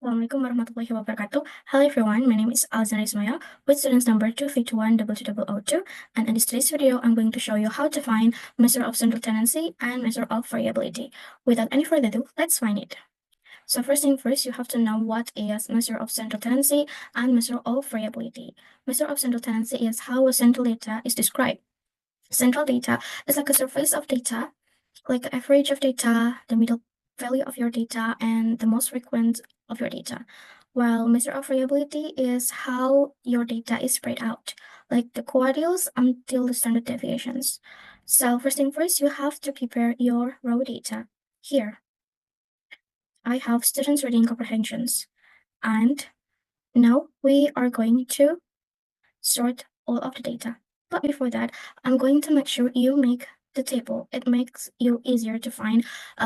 Assalamualaikum warahmatullahi wabarakatuh. Hello everyone, my name is Alzena Rismaya with students number 251-22002, and in this today's video, I'm going to show you how to find measure of central tendency and measure of variability. Without any further ado, let's find it. So first thing first, you have to know what is measure of central tendency and measure of variability. Measure of central tendency is how a central data is described. Central data is like a surface of data, like the average of data, the middle value of your data, and the most frequent of your data. While measure of variability is how your data is spread out, like the quartiles until the standard deviations. So first thing first, you have to prepare your raw data. Here, I have students' reading comprehensions. And now we are going to sort all of the data. But before that, I'm going to make sure you make the table. It makes you easier to find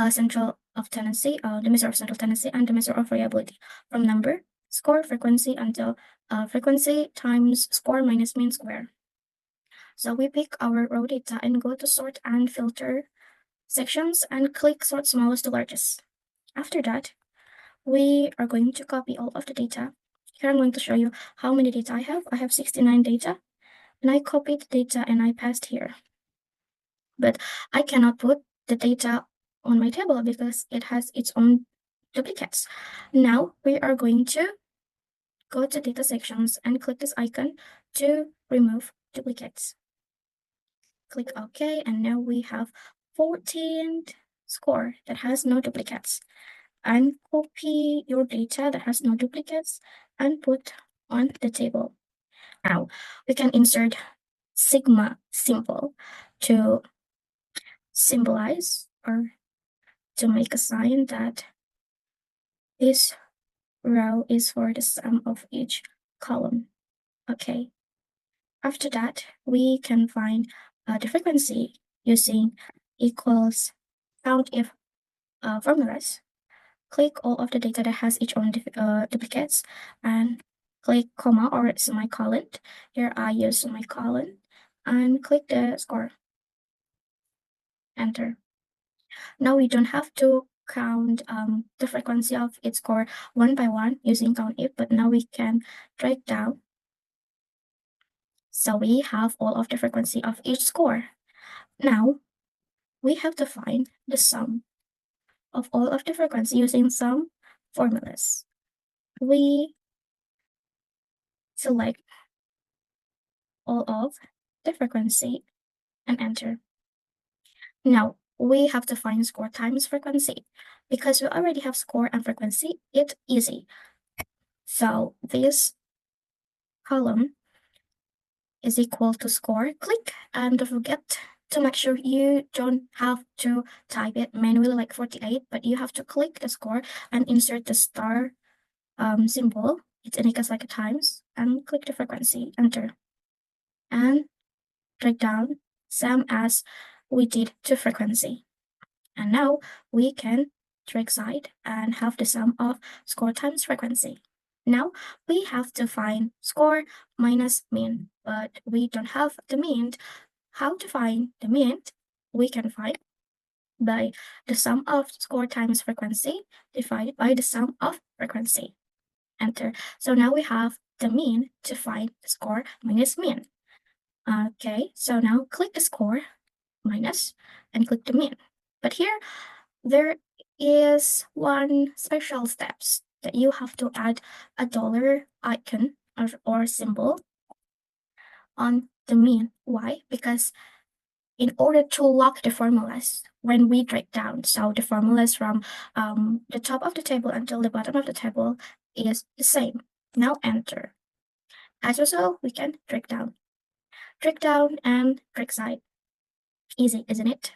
central of tendency, the measure of central tendency, and the measure of variability from number, score, frequency until frequency times score minus mean square. So we pick our raw data and go to sort and filter sections and click sort smallest to largest. After that, we are going to copy all of the data. Here I'm going to show you how many data I have. I have 69 data. And I copied the data and I pasted here. But I cannot put the data on my table because it has its own duplicates. Now we are going to go to data sections and click this icon to remove duplicates. Click OK, and now we have 14 score that has no duplicates. And copy your data that has no duplicates and put on the table. Now we can insert sigma symbol to symbolize or to make a sign that this row is for the sum of each column. Okay. After that, we can find the frequency using equals count if formulas. Click all of the data that has its own duplicates and click comma or semicolon. Here I use semicolon and click the score. Enter. Now we don't have to count the frequency of its score one by one using count if, but now we can drag down. So we have all of the frequency of each score. Now we have to find the sum of all of the frequency using some formulas. We select all of the frequency and enter. Now we have to find score times frequency. Because we already have score and frequency, it's easy. So this column is equal to score. Click, and don't forget to make sure you don't have to type it manually like 48, but you have to click the score and insert the star symbol. It indicates like a times, and click the frequency, enter. And drag down same as we did to frequency. And now we can drag side and have the sum of score times frequency. Now we have to find score minus mean, but we don't have the mean. How to find the mean? We can find by the sum of score times frequency divided by the sum of frequency. Enter. So now we have the mean to find the score minus mean. Okay, so now click the score minus and click the mean. But here there is one special steps that you have to add a dollar icon or symbol on the mean. Why? Because in order to lock the formulas when we drag down, so the formulas from the top of the table until the bottom of the table is the same. Now enter. As usual, we can drag down and drag side. Easy, isn't it?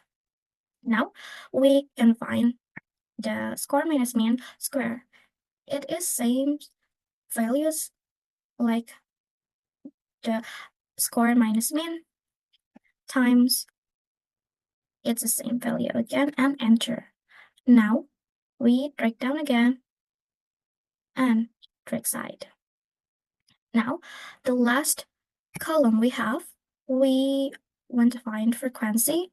Now we can find the score minus mean square. It is same values like the score minus mean times it's the same value again and enter. Now we drag down again and drag side. Now the last column we have, we want to find frequency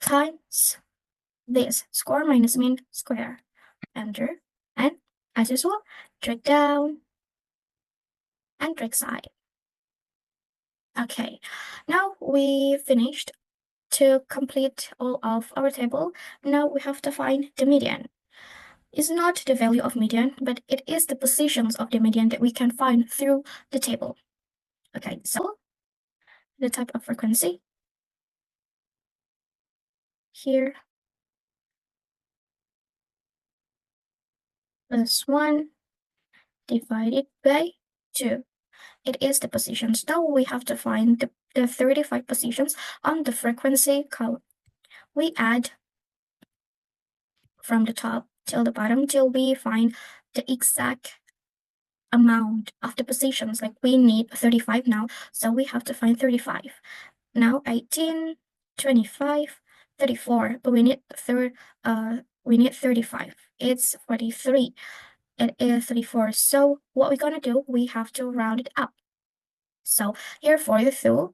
times this score minus mean square. Enter and As usual, drag down and drag side. Okay, now we finished. To complete all of our table, now we have to find the median. It's not the value of median, but it is the positions of the median that we can find through the table. Okay, so the type of frequency here is 1 divided by 2. It is the positions. Now we have to find the 35 positions on the frequency column. We add from the top till the bottom till we find the exact amount of the positions. Like we need 35 now, so we have to find 35. Now 18, 25, 34, but we need 35. It's 43. It is 34. So what we're gonna do, we have to round it up. So here for the 2,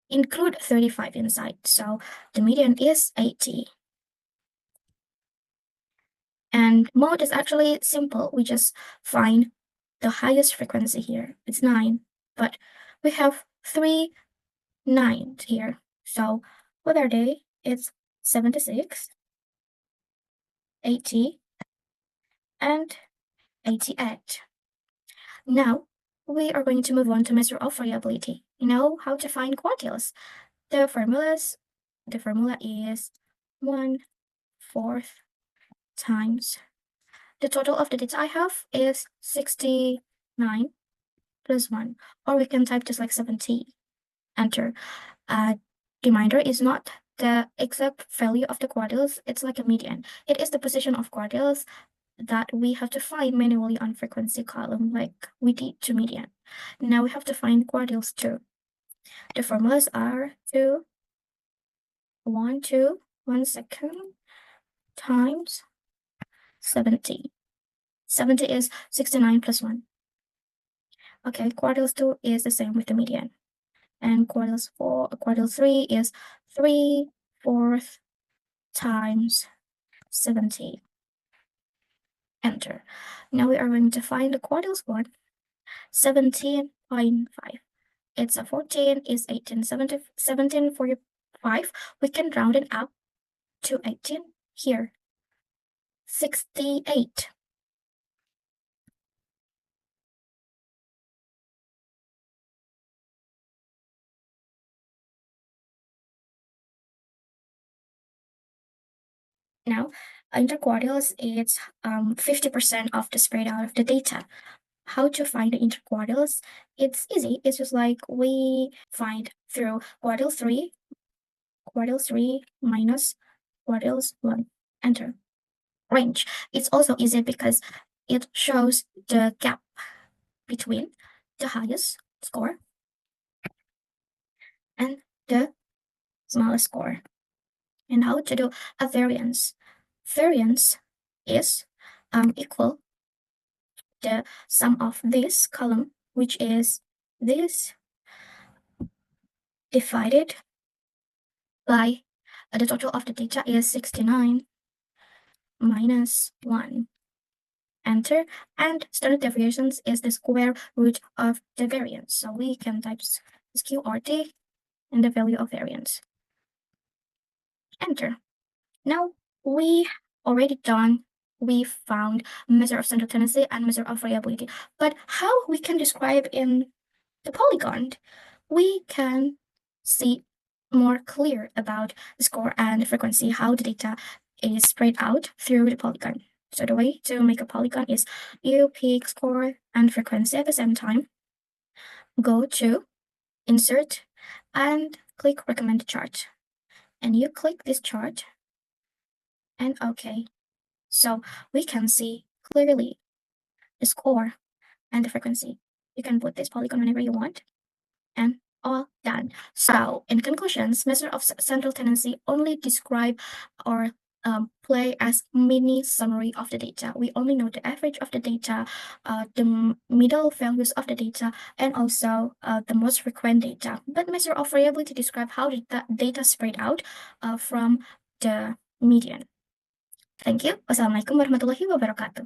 include 35 inside. So the median is 80. And mode is actually simple. We just find the highest frequency here. It's 9, but we have 3 9s here. So what are they? It's 76, 80, and 88. Now we are going to move on to measure of variability. You know how to find quartiles. The formula is 1/4 times the total of the data I have is 69 plus 1, or we can type just like 70, enter. Reminder is not the exact value of the quartiles, it's like a median. It is the position of quartiles that we have to find manually on frequency column, like we did to median. Now we have to find quartiles too. The formulas are 1 second times 70. 70 is 69 plus 1. Okay, quartiles 2 is the same with the median. And quartiles 3 is 3/4 times 70. Enter. Now we are going to find the quartiles 1, 17.5. It's a 14, is 18, 17.45. We can round it up to 18 here. 68. Now, interquartiles is 50% of the spread out of the data. How to find the interquartiles? It's easy. It's just like we find through quartile 3 minus quartiles 1. Enter. Range. It's also easy because it shows the gap between the highest score and the smallest score. And how to do a variance? Variance is equal the sum of this column, which is this, divided by the total of the data is 69 minus 1. Enter. And standard deviations is the square root of the variance. So we can type SQRT and the value of variance. Enter. Now we already done. We found measure of central tendency and measure of variability. But how we can describe in the polygon? We can see more clear about the score and the frequency, how the data is spread out through the polygon. So the way to make a polygon is you pick score and frequency at the same time, go to insert and click recommend chart. And you click this chart and okay. So we can see clearly the score and the frequency. You can put this polygon whenever you want and all done. So in conclusions, measure of central tendency only describe or play as mini summary of the data. We only know the average of the data, the middle values of the data, and also the most frequent data. But measure of variability describe how the data spread out from the median. Thank you. Wassalamualaikum warahmatullahi wabarakatuh.